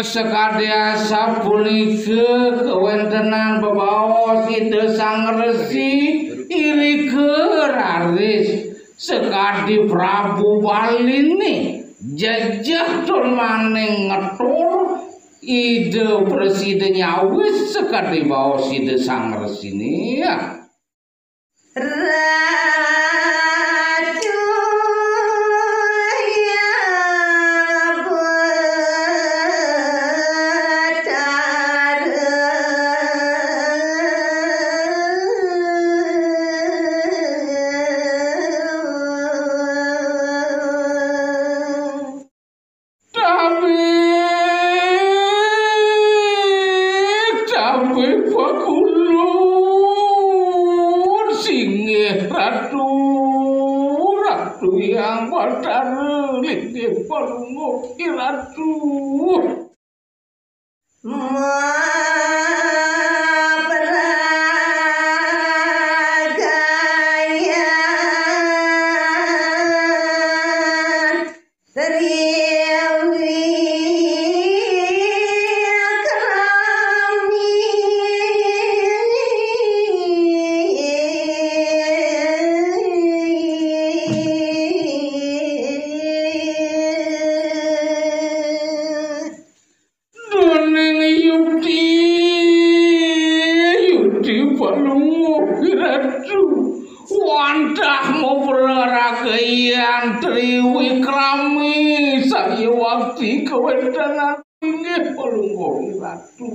sekadeasa punika kewentenan bebaos ide sang resi iri keraris sekadi Prabu Balini jajah tol maning ngetur ide presidennya wis sekadi baos ide sang resi ini ya. Ratu yang padahal linggih palungo Ratu wandahmu peraragayan Triwikrami saya waktu kewentenan inggih palunggo Ratu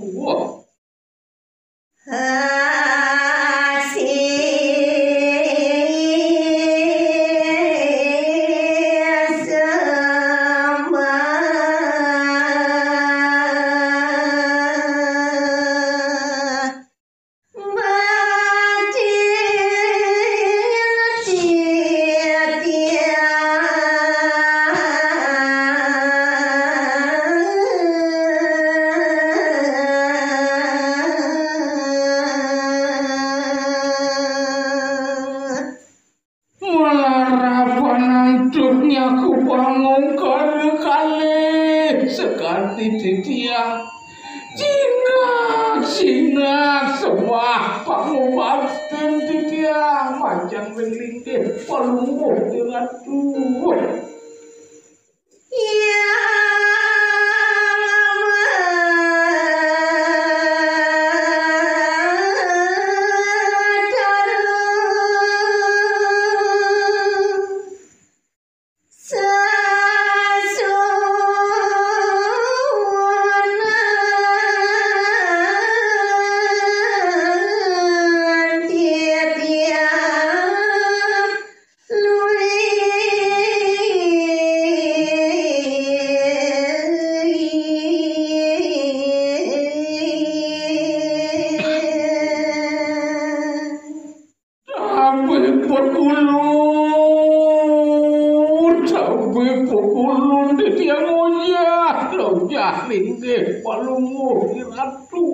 sekali titiang jinak semua pangubaten titiang macam linggih palunggo Ratu linggih palunggo Ratu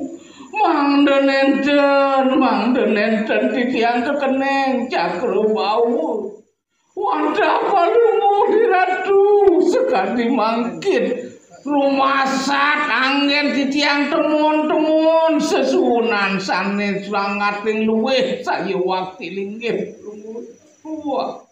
mangdenenten titiang kekeneng Cakrabau wadah palunggo Ratu sekali mangkin rumasak anggen titiang temun sesunan sanes sangating luwih saya waktu linggih palunggo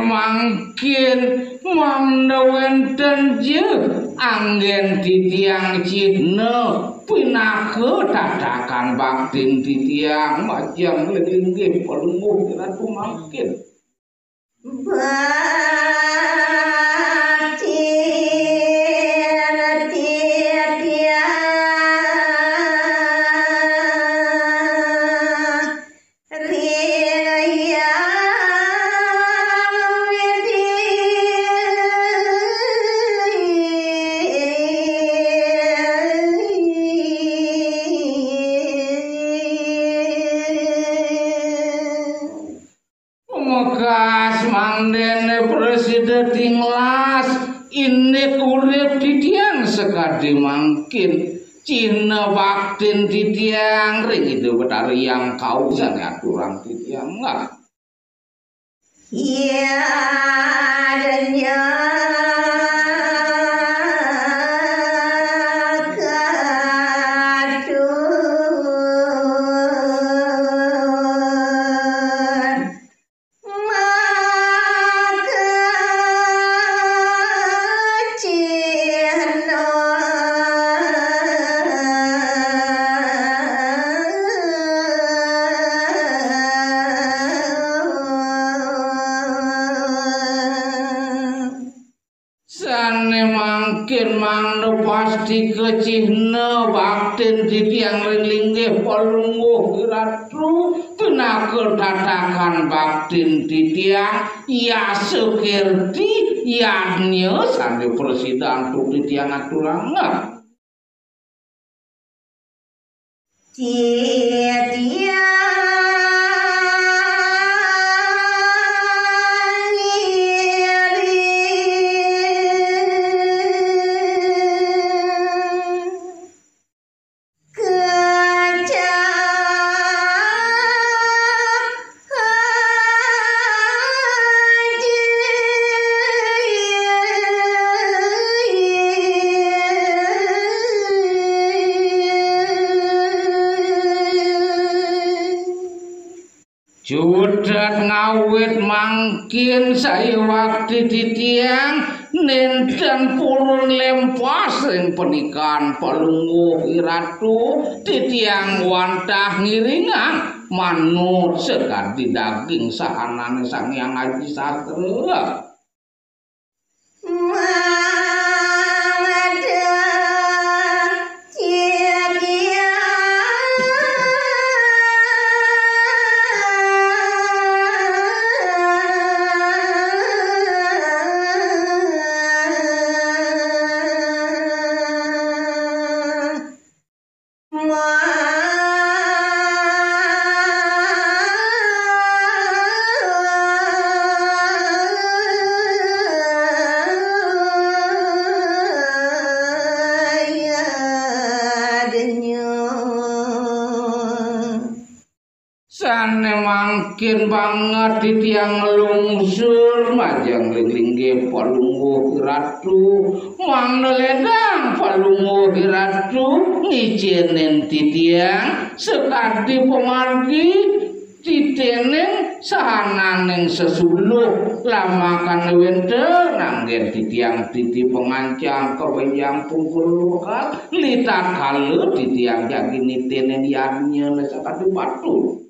mangkin mangdawenten je anggen titiang Cina pinake dadakan baktin titiang macam linggih palunggo Ratu mangkin Tumekas mangdene presiden tinglas ini urip ditiang sekadi mangkin Cina baktin ditiang ring itu betar yang kausan aturang ditiang enggak ya adanya mungkin mangno pasti kecihna bakten ditiang ringlingge palungguh ratu penakel tatakan bakten ditiang ya sekirti ya nyo sandi presiden tu ditiang atulanga dia Judat ngawit mangkin saya waktu ditiang nenten purun lempas ring pernikahan palungguh iratu ditiang wantah ngiringan manut sekadi daging sahanane sang yang Haji Satria sane mangkin banget ditiang lungsur majang linglingge palungguh ratu mangno ledang palungguh ratu ngijenen titiang sekadi pemargi titenen sahananing sesuluh lamakan wente nanggen titiang titi pengancang kewenjang pungkul lokal litak kalu titiang jagi nitenen yarnya sekadi batu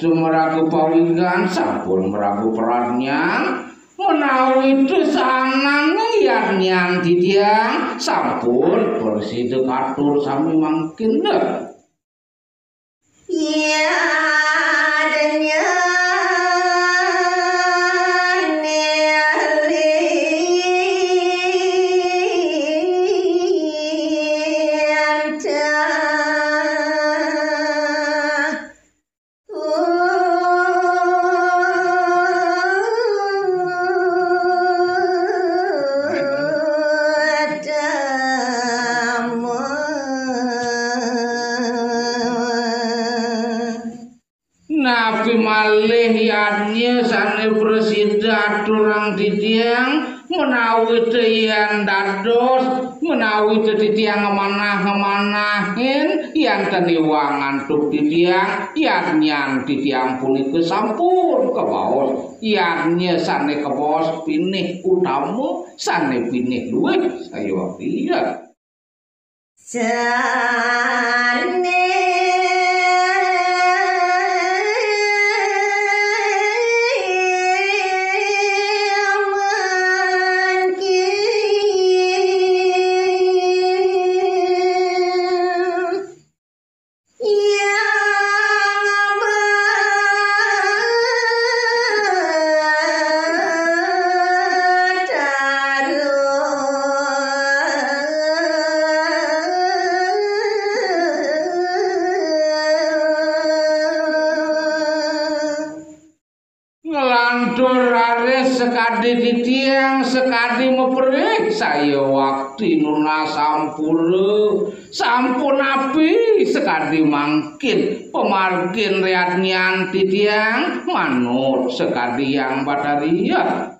sampun meragu pawigan sampun meragu perannya menawi desanan nian ditiang sampun bersih katur sami mangkin ya adanya Nabi malih yannya sane presiden aturang ditiang menawi tiyang dados menawi tiyang ngemanah-ngemanahin yang teniwang ngantuk tiyang yan tiyang punika sampun kebaos yan sane kebaos pinih utama sane pinih luwih saya piye sane ngelantur ares sekadi titiang sekadi meperih saya waktu nuna sampun api sekadi mangkin pemargin reatnyan titiang manut sekadi yang bataria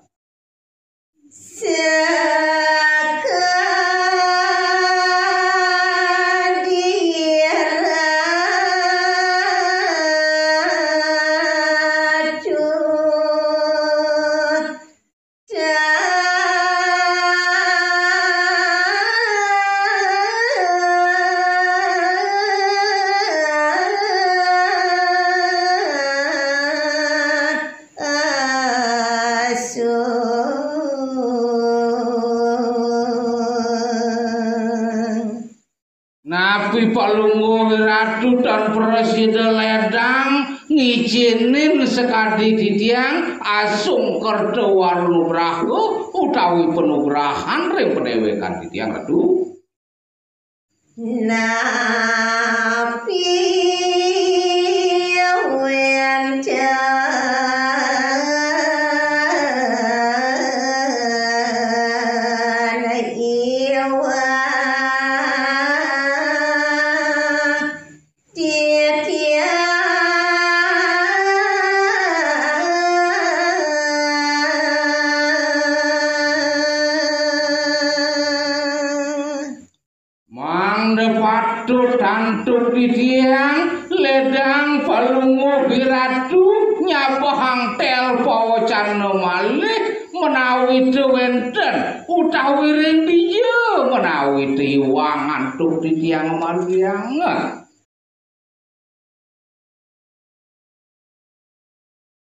Nabi Palungguh Ratu dan Presiden Ledang ngijinin sekadi titiang asung kerto warnu brahu utawi penugrahan ring pedewekan titiang Ratu Nabi Patu tantuk titiang ledang Palungguh Ratu nyabahang tel pawacan malih menawi wenten utawi ring dia menawi tiwang antuk titiang mariang